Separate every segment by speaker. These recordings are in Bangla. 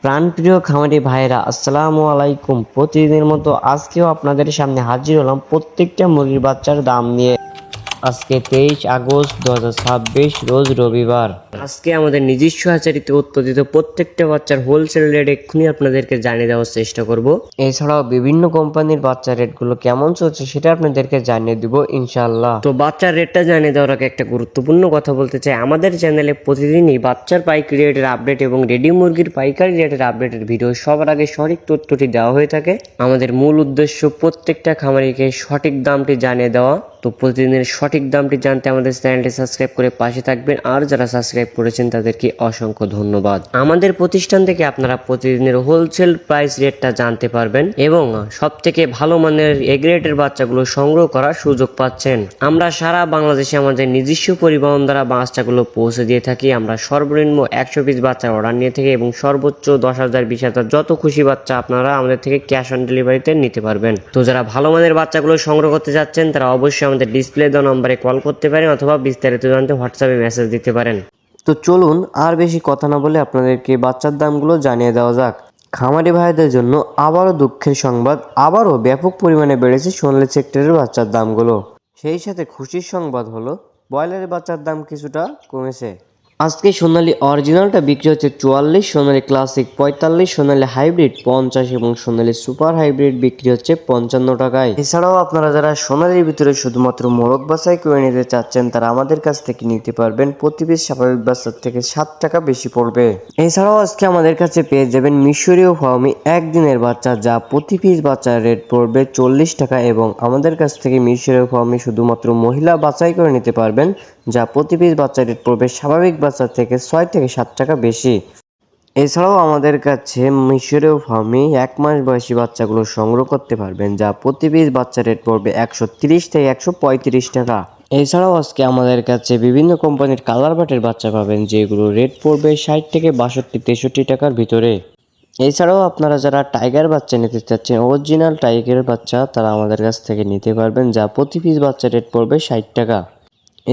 Speaker 1: প্রাণপ্রিয় খামারি ভাইরা আসসালামু আলাইকুম। প্রতিদিনের মতো আজকেও আপনাদের সামনে হাজির হলাম প্রত্যেকটা মুরগির বাচ্চার দাম নিয়ে। আজকে 23 আগস্ট 2026 রোজ রবিবার। আজকে আমাদের নিজস্ব হাজারিতে উৎপাদিত প্রত্যেকটা বাচ্চার হোলসেল রেট এক্ষুনি আপনাদেরকে জানিয়ে দেওয়ার চেষ্টা করব। এছাড়াও বিভিন্ন কোম্পানির বাচ্চার রেটগুলো কেমন চলছে সেটা আপনাদেরকে জানিয়ে দিব ইনশাআল্লাহ। তো বাচ্চার রেটটা জানিয়ে দেওয়ার আগে একটা গুরুত্বপূর্ণ কথা বলতে চাই, আমাদের চ্যানেলে প্রতিদিনই বাচ্চার পাইকারি রেটের আপডেট এবং রেডি মুরগির পাইকারি রেটের আপডেটের ভিডিও সবার আগে সঠিক তথ্যটি দেওয়া হয়ে থাকে। আমাদের মূল উদ্দেশ্য প্রত্যেকটা খামারিকে সঠিক দামটি জানিয়ে দেওয়া। তো প্রতিদিনের সঠিক দামটি জানতে আমাদের চ্যানেলটি সাবস্ক্রাইব করে পাশে থাকবেন, আর যারা সাবস্ক্রাইব করেছেন তাদেরকে অসংখ্য ধন্যবাদ। আমাদের প্রতিষ্ঠান থেকে আপনারা প্রতিদিনের হোলসেল প্রাইস রেটটা জানতে পারবেন এবং সব থেকে ভালো মানের এ গ্রেডের বাচ্চাগুলো সংগ্রহ করার সুযোগ পাচ্ছেন। আমরা সারা বাংলাদেশে আমাদের নিজস্ব পরিবহন দ্বারা বাচ্চাগুলো পৌঁছে দিয়ে থাকি। আমরা সর্বনিম্ন 100 পিস বাচ্চার অর্ডার নিয়ে থাকি এবং সর্বোচ্চ 10,000 20,000 যত খুশি বাচ্চা আপনারা আমাদের থেকে ক্যাশ অন ডেলিভারিতে নিতে পারবেন। তো যারা ভালো মানের বাচ্চাগুলো সংগ্রহ করতে যাচ্ছেন তারা অবশ্যই আমাদের ডিসপ্লে দেওয়া নম্বরে কল করতে পারেন অথবা বিস্তারিত জানতে হোয়াটসঅ্যাপে মেসেজ দিতে পারেন। তো চলুন আর বেশি কথা না বলে আপনাদেরকে বাচ্চার দামগুলো জানিয়ে দেওয়া যাক। খামারি ভাইদের জন্য আবারও দুঃখের সংবাদ, আবারও ব্যাপক পরিমাণে বেড়েছে সোনালী সেক্টরের বাচ্চার দামগুলো। সেই সাথে খুশির সংবাদ হলো ব্রয়লারের বাচ্চার দাম কিছুটা কমেছে। আজকে সোনালী অরিজিনালটা বিক্রি হচ্ছে 44, সোনালী ক্লাসিক 45, সোনালী হাইব্রিড 50 এবং সোনালী সুপার হাইব্রিড বিক্রি হচ্ছে 55 টাকায়। এছাড়াও আপনারা যারা সোনালীর ভিতরে শুধুমাত্র মোরগ বাছাই করে নিতে চাচ্ছেন তারা আমাদের কাছ থেকে নিতে পারবেন। প্রতি পিস স্বাভাবিক বাচ্চার থেকে 7 টাকা বেশি পড়বে। এছাড়াও আজকে আমাদের কাছে পেয়ে যাবেন মিশরীয় ফার্মি একদিনের বাচ্চা, যা প্রতি পিস বাচ্চার রেট পড়বে 40 টাকা এবং আমাদের কাছ থেকে মিশরীয় ফার্মি শুধুমাত্র মহিলা বাছাই করে নিতে পারবেন, যা প্রতি পিস বাচ্চার রেট পড়বে স্বাভাবিক বাচ্চা থেকে 6 থেকে 7 টাকা বেশি। এছাড়াও আমাদের কাছে মিশরীয় ফার্মে 1 মাস বয়সী বাচ্চাগুলো সংগ্রহ করতে পারবেন, যা প্রতি পিস বাচ্চা রেট পড়বে 130 থেকে 135 টাকা। এছাড়াও আজকে আমাদের কাছে বিভিন্ন কোম্পানির কালার বাটের বাচ্চা পাবেন, যেগুলো রেট পড়বে 60 থেকে 62 63 টাকার ভিতরে। এছাড়াও আপনারা যারা টাইগার বাচ্চা নিতে চাচ্ছেন, অরিজিনাল টাইগারের বাচ্চা, তারা আমাদের কাছ থেকে নিতে পারবেন, যা প্রতি পিস বাচ্চা রেট পড়বে 60 টাকা।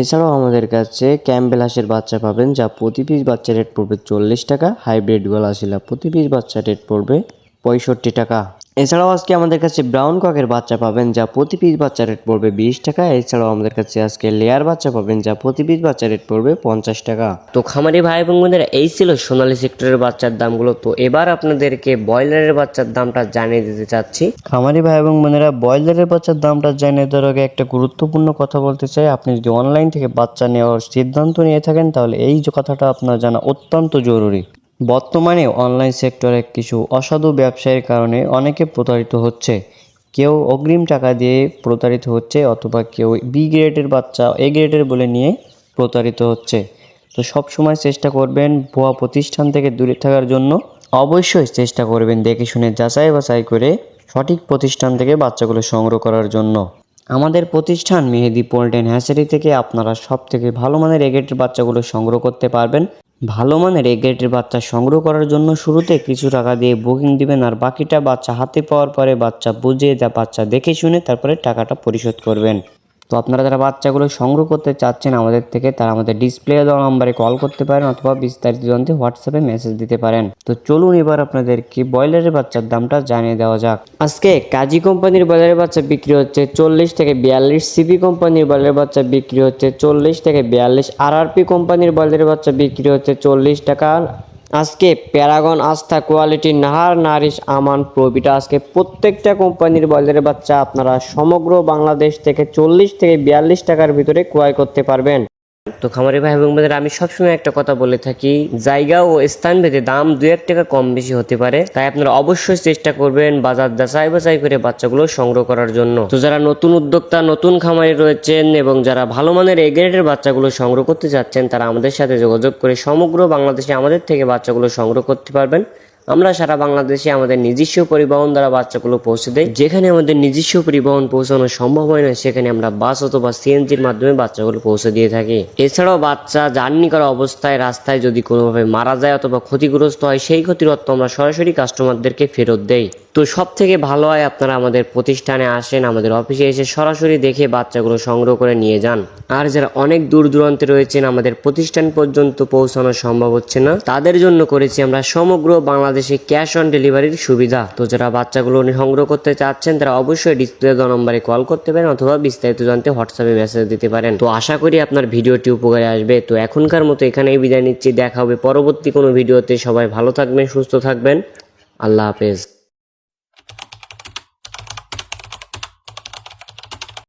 Speaker 1: এছাড়াও আমাদের কাছে ক্যাম্বেল হাঁসের বাচ্চা পাবেন, যা প্রতি পিস বাচ্চা রেট পড়বে 40 টাকা। হাইব্রিড গলা শিলা প্রতি পিস বাচ্চা রেট পড়বে 65 টাকা। এছাড়াও আজকে আমাদের কাছে ব্রাউন ককের বাচ্চা পাবেন, যা প্রতি পিস বাচ্চা রেট পড়বে 20 টাকা। এছাড়াও আমাদের কাছে আজকে লেয়ার বাচ্চা পাবেন, যা প্রতি পিস বাচ্চা রেট পড়বে 50 টাকা। তো খামারি ভাই এবং বোনেরা, এই ছিল সোনালী সেক্টরের বাচ্চার দামগুলো। তো এবার আপনাদেরকে ব্রয়লারের বাচ্চার দামটা জানিয়ে দিতে চাচ্ছি। খামারি ভাই এবং বোনেরা, ব্রয়লারের বাচ্চার দামটা জানিয়ে দেওয়ার আগে একটা গুরুত্বপূর্ণ কথা বলতে চাই। আপনি যদি অনলাইন থেকে বাচ্চা নেওয়ার সিদ্ধান্ত নিয়ে থাকেন তাহলে এই যে কথাটা আপনার জানা অত্যন্ত জরুরি। বর্তমানে অনলাইন সেক্টরে কিছু অসাধু ব্যবসায়ের কারণে অনেকে প্রতারিত হচ্ছে। কেউ অগ্রিম টাকা দিয়ে প্রতারিত হচ্ছে অথবা কেউ বি গ্রেডের বাচ্চা এ গ্রেডের বলে নিয়ে প্রতারিত হচ্ছে। তো সব সময় চেষ্টা করবেন ভুয়া প্রতিষ্ঠান থেকে দূরে থাকার জন্য। অবশ্যই চেষ্টা করবেন দেখে শুনে যাচাই বাছাই করে সঠিক প্রতিষ্ঠান থেকে বাচ্চাগুলো সংগ্রহ করার জন্য। আমাদের প্রতিষ্ঠান মেহেদি পোল্ট্রি অ্যান্ড হ্যাচারি থেকে আপনারা সব থেকে ভালো মানের এ গ্রেডের বাচ্চাগুলো সংগ্রহ করতে পারবেন। ভালো মানের এ গ্রেডের বাচ্চা সংগ্রহ করার জন্য শুরুতে কিছু টাকা দিয়ে বুকিং দিবেন, আর বাকিটা বাচ্চা হাতে পাওয়ার পরে বাচ্চা বুঝিয়ে বাচ্চা দেখে শুনে তারপরে টাকাটা পরিশোধ করবেন। তো আপনারা যারা বাচ্চাগুলো সংগ্রহ করতে চাচ্ছেন আমাদের থেকে, তারা আমাদের ডিসপ্লে দেওয়া নম্বরে কল করতে পারেন অথবা বিস্তারিত জানতে হোয়াটসঅ্যাপে মেসেজ দিতে পারেন। তো চলুন এবার আপনাদেরকে ব্রয়লারের বাচ্চার দামটা জানিয়ে দেওয়া যাক। আজকে কাজী কোম্পানির ব্রয়লারের বাচ্চা বিক্রি হচ্ছে 40 থেকে 42, সিপি কোম্পানির ব্রয়লারের বাচ্চা বিক্রি হচ্ছে 40 থেকে 42, আরআরপি কোম্পানির ব্রয়লারের বাচ্চা বিক্রি হচ্ছে 40 টাকা। আজকে প্যারাগন, আস্থা, কোয়ালিটি, নাহার, নারিশ, আমান, প্রবিটা, আজকে প্রত্যেকটা কোম্পানির ব্রয়লারের বাচ্চা আপনারা সমগ্র বাংলাদেশ থেকে 40 থেকে 42 টাকার ভিতরে ক্রয় করতে পারবেন। তো খামারি ভাই এবং বোনেরা, আমি সবসময় একটা কথা বলে থাকি, জায়গা ও স্থান ভেদে দাম 2-1 টাকা কম বেশি হতে পারে, তাই আপনারা অবশ্যই চেষ্টা করবেন বাজার যাচাই বাছাই করে বাচ্চাগুলো সংগ্রহ করার জন্য। তো যারা নতুন উদ্যোক্তা, নতুন খামারি রয়েছেন এবং যারা ভালো মানের এ গ্রেডের বাচ্চাগুলো সংগ্রহ করতে চাচ্ছেন, তারা আমাদের সাথে যোগাযোগ করে সমগ্র বাংলাদেশে আমাদের থেকে বাচ্চাগুলো সংগ্রহ করতে পারবেন। আমরা সারা বাংলাদেশে আমাদের নিজস্ব পরিবহন দ্বারা বাচ্চাগুলো পৌঁছে দেই। যেখানে আমাদের নিজস্ব পরিবহন পৌঁছানো সম্ভব হয় না, সেখানে আমরা বাস অথবা সিএনজির মাধ্যমে বাচ্চাগুলো পৌঁছে দিয়ে থাকি। এছাড়াও বাচ্চা জার্নি করা অবস্থায় রাস্তায় যদি কোনোভাবে মারা যায় অথবা ক্ষতিগ্রস্ত হয়, সেই ক্ষতির অর্থ আমরা সরাসরি কাস্টমারদেরকে ফেরত দেই। তো সব থেকে ভালো হয় আপনারা আমাদের প্রতিষ্ঠানে আসেন, আমাদের অফিসে এসে সরাসরি দেখে বাচ্চাগুলো সংগ্রহ করে নিয়ে যান। আর যারা অনেক দূর দূরান্তে রয়েছেন, আমাদের প্রতিষ্ঠান পর্যন্ত পৌঁছানো সম্ভব হচ্ছে না, তাদের জন্য করেছি আমরা সমগ্র বাংলাদেশে ক্যাশ অন ডেলিভারির সুবিধা। তো যারা বাচ্চাগুলো সংগ্রহ করতে চাচ্ছেন তারা অবশ্যই ডিসপ্লে দেওয়া নম্বরে কল করতে পারেন অথবা বিস্তারিত জানতে হোয়াটসঅ্যাপে মেসেজ দিতে পারেন। তো আশা করি আপনার ভিডিওটি উপকারে আসবে। তো এখনকার মতো এখানেই বিদায় নিচ্ছি, দেখা হবে পরবর্তী কোনো ভিডিওতে। সবাই ভালো থাকবেন, সুস্থ থাকবেন, আল্লাহ হাফেজ।